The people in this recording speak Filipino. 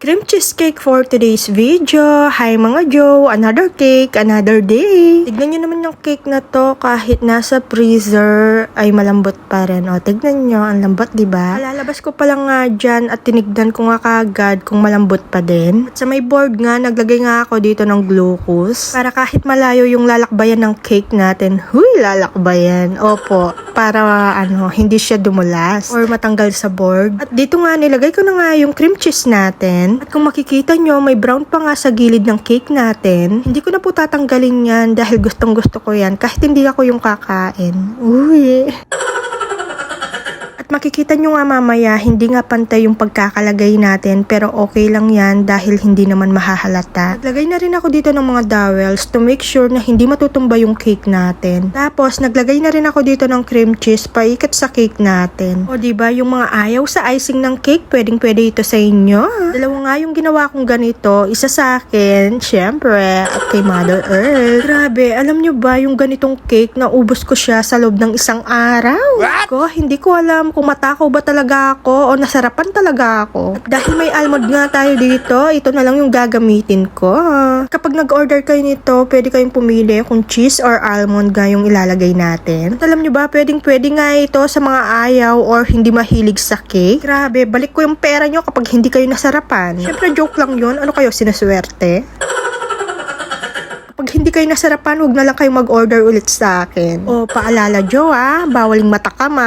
Cream cheesecake for today's video. Hi mga Joe, another cake, another day. Tignan nyo naman yung cake na to, kahit nasa freezer ay malambot pa rin. O, tignan nyo, ang lambot, diba? Lalabas ko pa lang nga dyan at tinignan ko nga kagad kung malambot pa din. At sa may board nga, naglagay nga ako dito ng glucose para kahit malayo yung lalakbayan ng cake natin. Huy, lalakbayan. Opo, para hindi siya dumulas or matanggal sa board. At dito nga, nilagay ko na nga yung cream cheese natin. At kung makikita nyo, may brown pa nga sa gilid ng cake natin. Hindi ko na po tatanggalin yan dahil gustong gusto ko yan kahit hindi ako yung kakain. Uy! Makikita nyo nga mamaya, hindi nga pantay yung pagkakalagay natin pero okay lang yan dahil hindi naman mahahalata. Naglagay na rin ako dito ng mga dowels to make sure na hindi matutumba yung cake natin. Tapos naglagay na rin ako dito ng cream cheese paikat sa cake natin. O diba yung mga ayaw sa icing ng cake, pwedeng pwede ito sa inyo. Dalawa nga yung ginawa kong ganito, isa sa akin, syempre, at kay Mother Earth. Grabe, alam nyo ba yung ganitong cake na ubos ko siya sa loob ng isang araw? Hindi ko alam kung matakaw ba talaga ako o nasarapan talaga ako. At dahil may almond nga tayo dito, ito na lang yung gagamitin ko. Kapag nag-order kayo nito, pwede kayong pumili kung cheese or almond nga yung ilalagay natin. At alam nyo ba, pwede nga ito sa mga ayaw or hindi mahilig sa cake. Grabe, balik ko yung pera nyo kapag hindi kayo nasarapan. Siyempre joke lang yun. Ano kayo, sinaswerte? Pag hindi kayo nasarapan, huwag na lang kayo mag-order ulit sa akin. O, paalala Jo bawal matakam